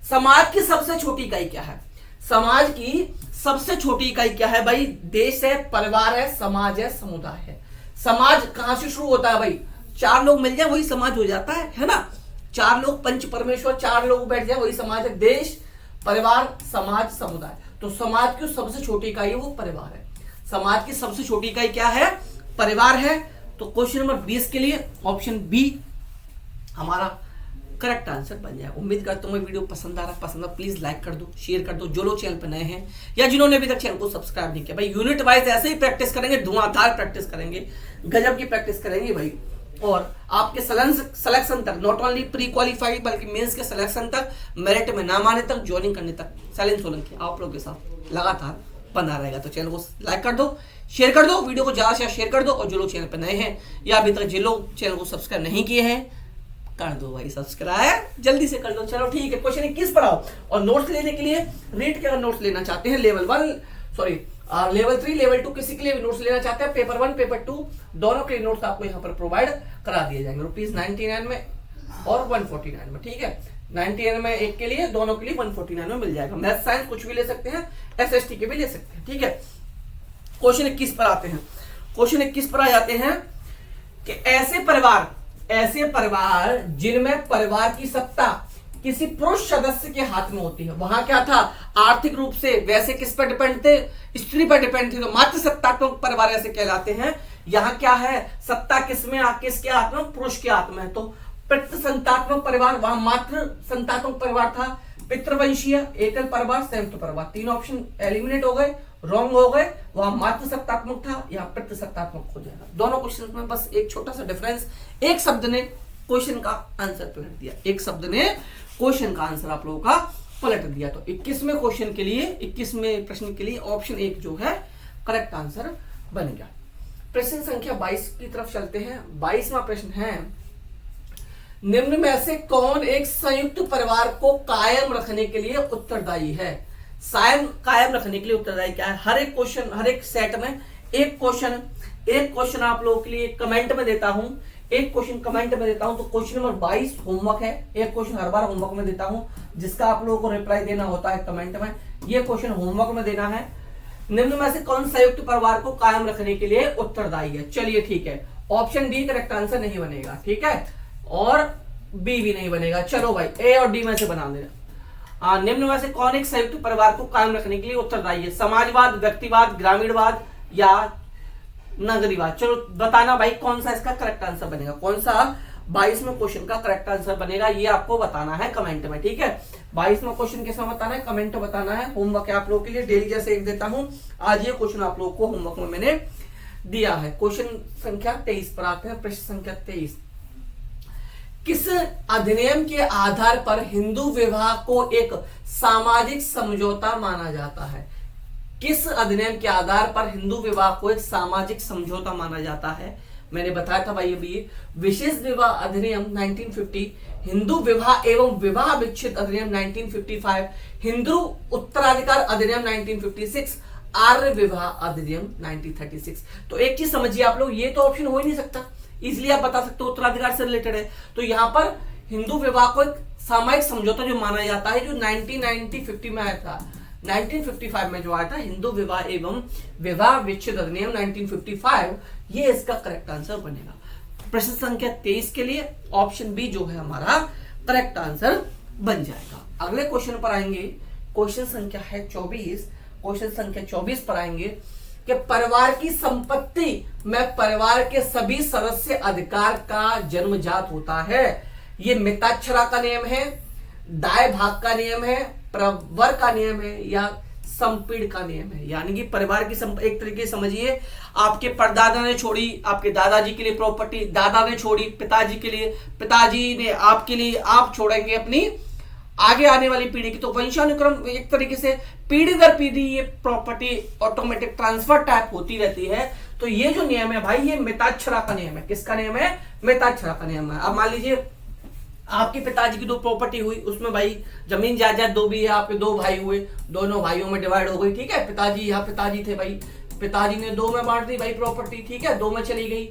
समाज की सबसे छोटी इकाई क्या है? समाज की सबसे छोटी इकाई क्या है भाई? देश है, परिवार है, समाज है, समुदाय है। समाज कहां से शुरू होता है भाई? 4 लोग मिल जाए वही समाज हो जाता है ना? 4 लोग, पंच परमेश्वर, 4 लोग बैठ जाए वही समाज है। देश, परिवार, समाज, समुदाय। तो समाज की सबसे छोटी इकाई वो परिवार है। समाज की सबसे छोटी इकाई क्या है? परिवार है। तो क्वेश्चन नंबर 20 के लिए ऑप्शन बी हमारा करेक्ट आंसर बन जाए। उम्मीद करता हूँ वीडियो पसंद आ रहा, प्लीज लाइक कर दो, शेयर कर दो। जो लोग चैनल पर नए हैं या जिन्होंने अभी तक चैनल को सब्सक्राइब नहीं किया भाई, यूनिट वाइज ऐसे ही प्रैक्टिस करेंगे, धुआंधार प्रैक्टिस करेंगे, गजब की प्रैक्टिस करेंगे भाई। और आपके सिलेक्शन तक, नॉट ओनली प्री क्वालिफाइड बल्कि मेंस के सिलेक्शन तक, मेरिट में नाम आने तक, ज्वाइनिंग करने तक, शैलेंद्र सोलंकी आप लोगों के साथ लगातार बना रहेगा। तो चैनल को लाइक कर दो, शेयर कर दो, वीडियो को ज्यादा से ज्यादा शेयर कर दो, और जो लोग चैनल पर नए हैं या अभी तक जिन लोग चैनल को सब्सक्राइब नहीं किए हैं कर दो भाई सब्सक्राइब, जल्दी से कर दो। चलो ठीक है, क्वेश्चन 21 पर आओ। और नोट्स लेने के लिए रीड के अगर नोट्स लेना चाहते हैं लेवल 3 लेवल 2 किसी के लिए नोट्स लेना चाहते हैं, पेपर 1 पेपर 2 दोनों के नोट्स आपको यहाँ पर प्रोवाइड करा दिए जाएंगे ₹99 में और 149 में। ठीक है, 99 में एक के लिए, दोनों के लिए 149 में मिल जाएगा। मैथ साइंस कुछ भी ले सकते हैं, SST के भी ले सकते हैं। ठीक है, क्वेश्चन 21 पर आते हैं। क्वेश्चन 21 पर आ जाते हैं कि ऐसे परिवार जिनमें परिवार की सत्ता किसी पुरुष सदस्य के हाथ में होती है, वहां क्या था, आर्थिक रूप से वैसे किस पर डिपेंड थे, स्त्री पर डिपेंड थे, तो मातृ सत्तात्मक परिवार ऐसे कहलाते हैं। यहाँ क्या है, सत्ता किसके हाथ में, पुरुष के हाथ में है। तो पितृ संतात्मक परिवार, वहां मातृ संतात्मक परिवार था। पितृवंशीय, एकल परिवार, संयुक्त परिवार, तीन ऑप्शन एलिमिनेट हो गए, रॉन्ग हो गए। वहां मातृ सत्तात्मक था, यहाँ पितृ सत्तात्मक हो जाएगा। दोनों क्वेश्चन में बस एक छोटा सा डिफरेंस, एक शब्द ने क्वेश्चन का आंसर पलट दिया, एक शब्द ने क्वेश्चन का आंसर आप लोगों का पलट दिया। तो 21वें क्वेश्चन के लिए, 21वें प्रश्न के लिए ऑप्शन 1 जो है करेक्ट आंसर बनेगा। प्रश्न संख्या 22 की तरफ चलते हैं। 22वां प्रश्न है, निम्न में से कौन एक संयुक्त परिवार को कायम रखने के लिए उत्तरदायी है। कायम रखने के लिए उत्तरदायी क्या है, हर एक क्वेश्चन, हर एक सेट में एक क्वेश्चन आप लोगों के लिए कमेंट में देता हूं, एक क्वेश्चन कमेंट में देता हूं। तो क्वेश्चन नंबर 22 होमवर्क है, एक क्वेश्चन हर बार होमवर्क में देता हूं जिसका आप लोगों को रिप्लाई देना होता है कमेंट में। ये क्वेश्चन होमवर्क में देना है, निम्न में से कौन संयुक्त परिवार को कायम रखने के लिए उत्तरदायी है। चलिए ठीक है, ऑप्शन डी करेक्ट आंसर नहीं बनेगा, ठीक है, और बी भी नहीं बनेगा। चलो भाई ए और डी में से बना देना। निम्न में से कौन एक संयुक्त परिवार को कायम रखने के लिए उत्तरदायी है, समाजवाद, व्यक्तिवाद, ग्रामीणवाद या नगरीवाद। चलो बताना भाई कौन सा इसका करेक्ट आंसर बनेगा, कौन सा 22वें क्वेश्चन का करेक्ट आंसर बनेगा, ये आपको बताना है कमेंट में। ठीक है, 22वां क्वेश्चन कैसा बताना है, कमेंट में बताना है। होमवर्क है आप लोगों के लिए, डेली जैसे एक देता हूं, आज ये क्वेश्चन आप लोगों को होमवर्क में मैंने दिया है। क्वेश्चन संख्या 23 पर आते हैं। प्रश्न संख्या 23, किस अधिनियम के आधार पर हिंदू विवाह को एक सामाजिक समझौता माना जाता है। किस अधिनियम के आधार पर हिंदू विवाह को एक सामाजिक समझौता माना जाता है। मैंने बताया था भाई अभी, विशेष विवाह अधिनियम 1950, हिंदू विवाह एवं विवाह विच्छेद अधिनियम 1955, हिंदू उत्तराधिकार अधिनियम 1956, आर्य विवाह अधिनियम 1936। तो एक चीज समझिए आप लोग, ये तो ऑप्शन हो ही नहीं सकता, इसलिए आप बता सकते हो उत्तराधिकार से रिलेटेड है। तो यहां पर हिंदू विवाह को एक सामाजिक समझौता जो माना जाता है, जो 1950 में आया था, 1955 में जो आया था हिंदू विवाह एवं विवाह विच्छेद अधिनियम 1955, ये इसका करेक्ट आंसर बनेगा। प्रश्न संख्या 23 के लिए ऑप्शन बी जो है हमारा करेक्ट आंसर बन जाएगा। अगले क्वेश्चन पर आएंगे, क्वेश्चन संख्या है 24। क्वेश्चन संख्या 24 पर आएंगे कि परिवार की संपत्ति में परिवार के सभी सदस्य अधिकार का जन्मजात होता है। ये मिताक्षरा का नियम है, दाय भाग का नियम है, प्रवर का नियम है या संपीड़ का नियम है। यानी कि परिवार की एक तरीके से समझिए, आपके परदादा ने छोड़ी आपके दादाजी के लिए प्रॉपर्टी, दादा ने छोड़ी पिताजी के लिए, पिताजी ने आपके लिए, आप छोड़ेंगे अपनी आगे आने वाली पीढ़ी की। तो वंशानुक्रम एक तरीके से पीढ़ी दर पीढ़ी ये प्रॉपर्टी ऑटोमेटिक ट्रांसफर टाइप होती रहती है। तो ये जो नियम है भाई, ये मिताक्षरा का नियम है। किसका नियम है, मिताक्षरा का नियम है। अब मान लीजिए आपके पिताजी की दो प्रॉपर्टी हुई, उसमें भाई जमीन जायदाद दो भी है, आपके दो भाई हुए, दोनों भाइयों में डिवाइड हो गई। ठीक है, पिताजी यहाँ पिताजी थे भाई, पिताजी ने दो में बांट दी भाई प्रॉपर्टी, ठीक है, दो में चली गई।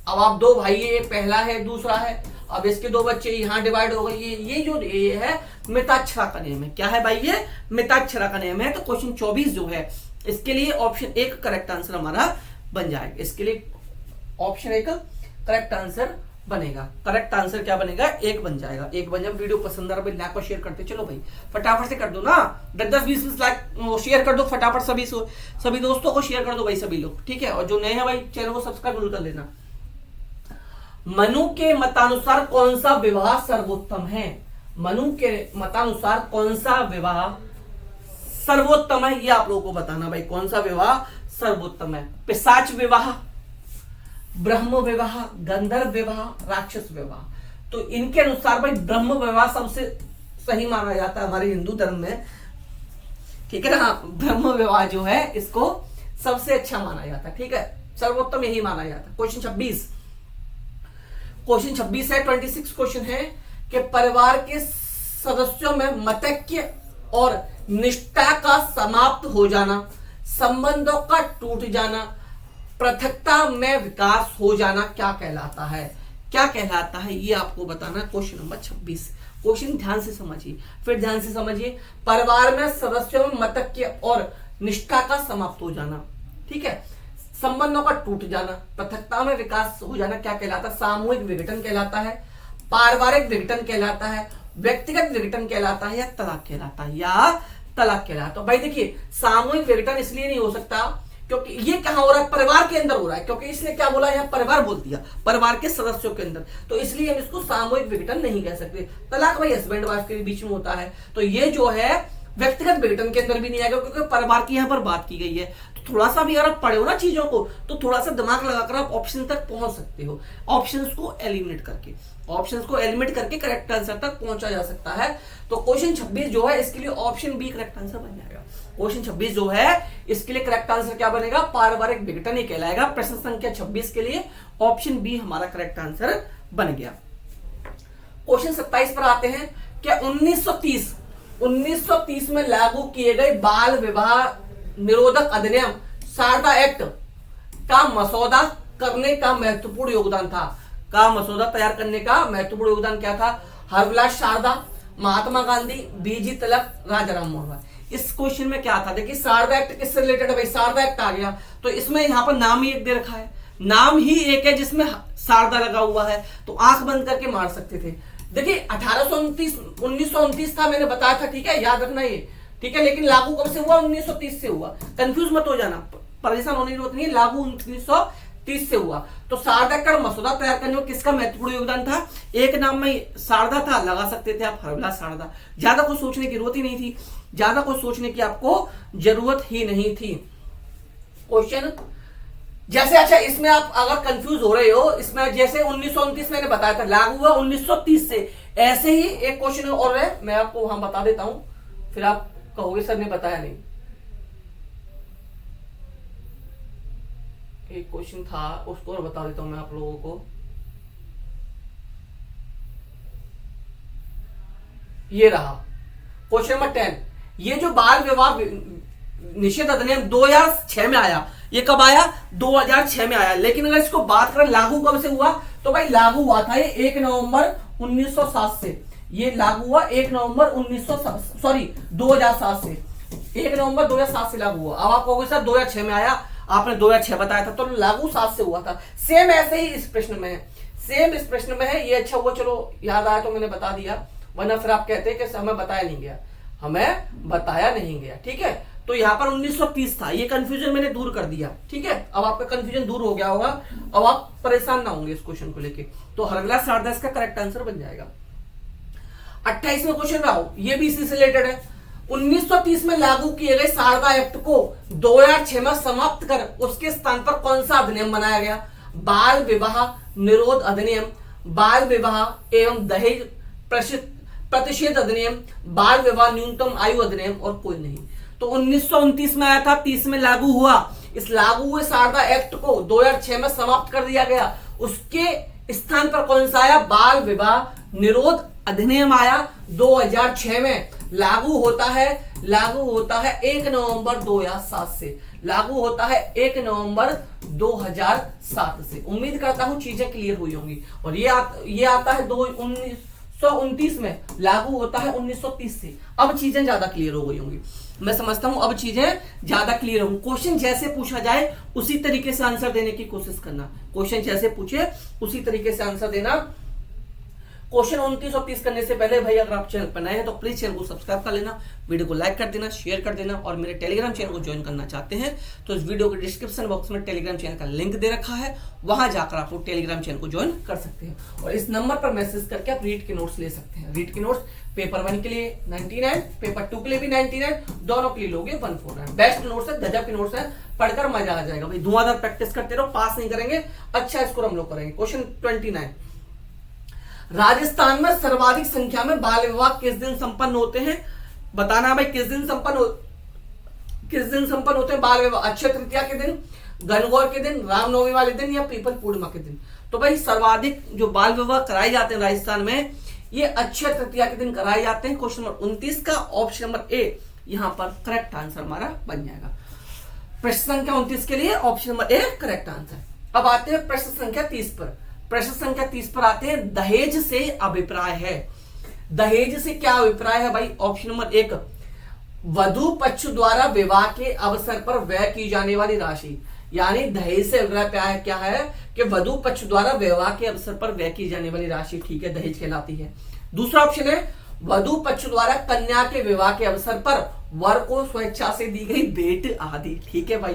अब आप दो भाई है, पहला है दूसरा है, अब इसके दो बच्चे यहाँ डिवाइड हो गए। ये जो ये है मिताक्षरा का नियम है। क्या है भाई, ये मिताक्षरा का नियम है। तो क्वेश्चन 24 जो है इसके लिए ऑप्शन 1 करेक्ट आंसर हमारा बन जाएगा। इसके लिए ऑप्शन 1 करेक्ट आंसर बनेगा। करेक्ट आंसर क्या बनेगा, 1 बन जाएगा। 1 बन जाए। वीडियो पसंद आ रहा है लाइक और शेयर करते चलो भाई, फटाफट से कर दो ना, 10-20 लाइक शेयर कर दो फटाफट, सभी दोस्तों को शेयर कर दो भाई, सभी लोग, ठीक है। और जो नए हैं भाई चैनल को सब्सक्राइब जरूर कर लेना। मनु के मतानुसार कौन सा विवाह सर्वोत्तम है। मनु के मतानुसार कौन सा विवाह सर्वोत्तम है, ये आप लोगों को बताना भाई, कौन सा विवाह सर्वोत्तम है। पिशाच विवाह, ब्रह्म विवाह, गंधर्व विवाह, राक्षस विवाह। तो इनके अनुसार भाई ब्रह्म विवाह सबसे सही माना जाता है हमारे हिंदू धर्म में, ठीक है ना, ब्रह्म विवाह जो है इसको सबसे अच्छा माना जाता है, ठीक है, सर्वोत्तम यही माना जाता है। क्वेश्चन 26, क्वेश्चन 26 है, 26 क्वेश्चन है कि परिवार के सदस्यों में मतैक्य और निष्ठा का समाप्त हो जाना, संबंधों का टूट जाना, पृथकता में विकास हो जाना क्या कहलाता है? क्या कहलाता है ये आपको बताना है। क्वेश्चन नंबर 26, क्वेश्चन ध्यान से समझिए, फिर ध्यान से समझिए। परिवार में सदस्यों में मतैक्य और निष्ठा का समाप्त हो जाना, ठीक है, संबंधों का टूट जाना, पृथकता में विकास हो जाना क्या कहलाता है? सामूहिक विघटन कहलाता है, पारिवारिक विघटन कहलाता है, व्यक्तिगत विघटन कहलाता है, या तलाक कहलाता है, या तलाक कहलाता है। भाई देखिए, सामूहिक विघटन इसलिए नहीं हो सकता क्योंकि ये कहां हो रहा है? परिवार के अंदर हो रहा है, क्योंकि इसने क्या बोला, यहाँ परिवार बोल दिया, परिवार के सदस्यों के अंदर, तो इसलिए हम इसको सामूहिक विघटन नहीं कह सकते। तलाक भाई हस्बैंड वाइफ के बीच में होता है, तो ये जो है व्यक्तिगत विघटन के अंदर भी नहीं आएगा, क्योंकि परिवार की यहाँ पर बात की गई है। तो थोड़ा सा भी अगर आप पढ़े हो ना चीजों को, तो थोड़ा सा दिमाग लगाकर आप ऑप्शन तक पहुंच सकते हो, ऑप्शंस को एलिमिनेट करके, ऑप्शंस को एलिमिनेट करके करेक्ट आंसर तक पहुंचा जा सकता है। तो क्वेश्चन 26 जो है इसके लिए ऑप्शन बी करेक्ट आंसर बन जाएगा। क्वेश्चन 26 जो है इसके लिए करेक्ट आंसर क्या बनेगा? पारिवारिक विघटन ही कहलाएगा। प्रश्न संख्या 26 के लिए ऑप्शन बी हमारा करेक्ट आंसर बन गया। क्वेश्चन 27 पर आते हैं कि 1930 में लागू किए गए बाल विवाह निरोधक अधिनियम शारदा एक्ट का मसौदा करने का महत्वपूर्ण योगदान था। का मसौदा तैयार करने का महत्वपूर्ण योगदान क्या था? हरविलास शारदा, महात्मा गांधी, बीजी तिलक, राजाराम मोहन राय। इस क्वेश्चन में क्या था? देखिए शारदा एक्ट किससे रिलेटेड है भाई? शारदा एक्ट आ गया, तो इसमें यहाँ पर नाम ही एक दे रखा है, नाम ही एक है जिसमें शारदा लगा हुआ है, तो आंख बंद करके मार सकते थे। देखिए 1929 था, मैंने बताया था, ठीक है, याद रखना ये, ठीक है, लेकिन लागू कब से हुआ? 1930 से हुआ। कंफ्यूज मत हो जाना, परेशान होने की जरूरत नहीं है, लागू 1930 से हुआ। तो शारदा का मसौदा तैयार करने में किसका महत्वपूर्ण योगदान था? एक नाम में शारदा था, लगा सकते थे आप हरविलास शारदा। ज्यादा कुछ सोचने की जरूरत ही नहीं थी, ज्यादा कुछ सोचने की आपको जरूरत ही नहीं थी। क्वेश्चन जैसे, अच्छा इसमें आप अगर कंफ्यूज हो रहे हो, इसमें जैसे 1929 मैंने बताया था, लागू हुआ 1930 से, ऐसे ही एक क्वेश्चन और है, मैं आपको वहां बता देता हूं, फिर आप कहोगे सर ने बताया नहीं। एक क्वेश्चन था उसको और बता देता हूं मैं आप लोगों को। ये रहा क्वेश्चन नंबर 10। ये जो बाल विवाह निषेध अधिनियम 2006 में आया, ये कब आया? 2006 में आया। लेकिन अगर इसको बात करें लागू कब से हुआ, तो भाई लागू हुआ था ये 1 नवंबर 1907 से। ये लागू हुआ 1 नवंबर 2007 से, 1 नवंबर 2007 से लागू हुआ। अब आप कहोगे सर 2006 में आया, आपने 2006 बताया था, तो लागू 7 से हुआ था। सेम ऐसे ही इस प्रश्न में है, सेम इस प्रश्न में है। ये अच्छा हुआ चलो याद आया तो मैंने बता दिया, वरना फिर आप कहते हैं कि हमें बताया नहीं गया, हमें बताया नहीं गया, ठीक है। तो यहाँ पर 1930 था, ये कंफ्यूजन मैंने दूर कर दिया, ठीक है। अब आपका कंफ्यूजन दूर हो गया होगा, अब आप परेशान ना होंगे इस क्वेश्चन को लेके। तो हरविलास शारदा इसका करेक्ट आंसर बन जाएगा। 28 में क्वेश्चन रहा, ये भी इसी से रिलेटेड है। 1930 में लागू किए गए शारदा एक्ट को 2006 में समाप्त कर उसके स्थान पर कौन सा अधिनियम बनाया गया? बाल विवाह निरोध अधिनियम, बाल विवाह एवं दहेज प्रतिषेध अधिनियम, बाल विवाह न्यूनतम आयु अधिनियम, और कोई नहीं। तो 1929 में आया था, 30 में लागू हुआ। इस लागू हुए शारदा एक्ट को 2006 में समाप्त कर दिया गया, उसके स्थान पर कौन सा आया? बाल विवाह निरोध अधिनियम आया 2006 में। लागू होता है 1 नवंबर 2007 से, लागू होता है 1 नवंबर 2007 से। उम्मीद करता हूं चीजें क्लियर हुई होंगी। और ये आता है 1929 में, लागू होता है 1930 से। अब चीजें ज्यादा क्लियर हो गई होंगी, मैं समझता हूं अब चीजें ज्यादा क्लियर होंगी। क्वेश्चन जैसे पूछा जाए उसी तरीके से आंसर देने की कोशिश करना, क्वेश्चन जैसे पूछे उसी तरीके से आंसर देना। क्वेश्चन 29 और 30 करने से पहले भाई अगर आप चैनल पर नए हैं तो प्लीज चैनल को सब्सक्राइब कर लेना, वीडियो को लाइक कर देना, शेयर कर देना, और मेरे टेलीग्राम चैनल को ज्वाइन करना चाहते हैं तो इस वीडियो के डिस्क्रिप्शन बॉक्स में टेलीग्राम चैनल का लिंक दे रखा है, वहां जाकर आप लोग टेलीग्राम चैनल को ज्वाइन कर सकते हैं। और इस नंबर पर मैसेज करके आप रीड के नोट्स ले सकते हैं। रीड के नोट्स पेपर 1 के लिए 99, पेपर 2 के लिए भी 99, दोनों के लिए लोगे 149। बेस्ट नोट्स है, गजब के नोट्स है, पढ़कर मजा आ जाएगा भाई। धुआंधार प्रैक्टिस करते रहो, पास नहीं करेंगे, अच्छा स्कोर हम लोग करेंगे। क्वेश्चन 29, राजस्थान में सर्वाधिक संख्या में बाल विवाह किस दिन संपन्न होते हैं? बताना भाई किस दिन संपन्न किस दिन संपन्न होते हैं? बाल विवाह अक्षय तृतीया के दिन, गणगौर के दिन, रामनवमी वाले दिन या पीपल पूर्णिमा के दिन। तो भाई सर्वाधिक जो बाल विवाह कराए जाते हैं राजस्थान में, ये अक्षय तृतीया के दिन कराए जाते हैं। क्वेश्चन नंबर 29 का ऑप्शन नंबर ए यहां पर करेक्ट आंसर हमारा बन जाएगा। प्रश्न संख्या 29 के लिए option number A correct answer. अब आते हैं प्रश्न संख्या 30 पर। प्रश्न संख्या 30 पर आते हैं दहेज से अभिप्राय है। दहेज से क्या अभिप्राय है भाई? ऑप्शन नंबर 1, वधु पक्ष द्वारा विवाह के अवसर पर व्यय की जाने वाली राशि। यानी दहेज से अभिप्राय क्या है कि वधु पक्ष द्वारा विवाह के अवसर पर व्यय की जाने वाली राशि, ठीक है, दहेज कहलाती है। दूसरा ऑप्शन है वधु पक्ष द्वारा कन्या के विवाह के अवसर पर वर को स्वेच्छा से दी गई भेंट आदि, ठीक है भाई।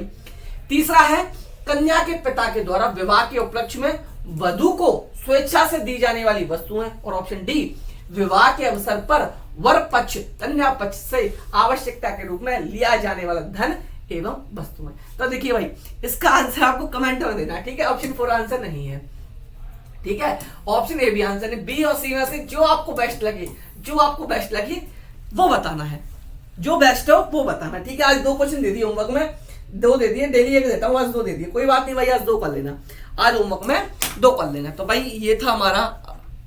तीसरा है कन्या के पिता के द्वारा विवाह के उपलक्ष्य में वधु को स्वेच्छा से दी जाने वाली वस्तुएं। और ऑप्शन डी, विवाह के अवसर पर वर पक्ष कन्या पक्ष से आवश्यकता के रूप में लिया जाने वाला धन एवं वस्तुएं। तो देखिए भाई, इसका आंसर आपको कमेंट में देना है, ठीक है। ऑप्शन 4 आंसर नहीं है, ठीक है। ऑप्शन ए भी आंसर है। बी और सी में से जो आपको बेस्ट लगे, जो आपको बेस्ट लगे वो बताना है, जो बेस्ट हो वो बताना, ठीक है। आज 2 क्वेश्चन दे दिए होमवर्क में, 2 दे दिए, डेली 1 देता हूं, आज 2 दे दिए, कोई बात नहीं भाई, आज 2 कर लेना, आज होमवर्क में 2 कर लेना। तो भाई ये था हमारा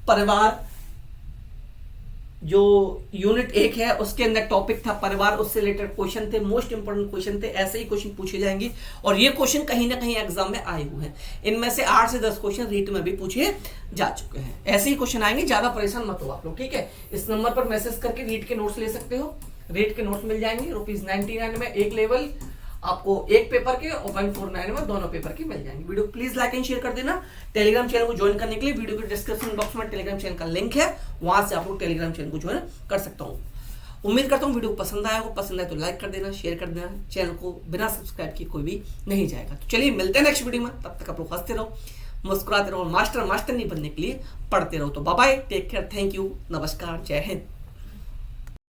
परिवार, जो यूनिट 1 है उसके अंदर टॉपिक था परिवार, उससे रिलेटेड क्वेश्चन थे, मोस्ट इंपोर्टेंट क्वेश्चन थे। ऐसे ही क्वेश्चन पूछे जाएंगे और ये क्वेश्चन कहीं ना कहीं एग्जाम में आए हुए हैं। इनमें से 8 से 10 क्वेश्चन रीट में भी पूछे जा चुके हैं। ऐसे ही क्वेश्चन आएंगे, ज्यादा परेशान मत हो आप लोग, ठीक है। इस नंबर पर मैसेज करके रीट के नोट्स ले सकते हो। रीट के नोट्स मिल जाएंगे ₹99 में, एक लेवल आपको एक पेपर के और 149 में दोनों पेपर के मिल जाएंगे। Video please like and share कर देना। टेलीग्राम चैनल को ज्वाइन करने के लिए वीडियो के डिस्क्रिप्शन बॉक्स में टेलीग्राम चैनल का लिंक है, वहां से आप लोग टेलीग्राम चैनल को ज्वाइन कर सकता हूँ। उम्मीद करता हूँ वीडियो पसंद आया हो, पसंद आए तो लाइक कर देना, शेयर कर देना। चैनल को बिना सब्सक्राइब किए कोई भी नहीं जाएगा। तो चलिए मिलते हैं नेक्स्ट वीडियो में, तब तक आप लोग हंसते रहो, मुस्कुराते रहो, मास्टर नहीं बनने के लिए पढ़ते रहो। तो bye bye, take care, thank you, नमस्कार, जय हिंद।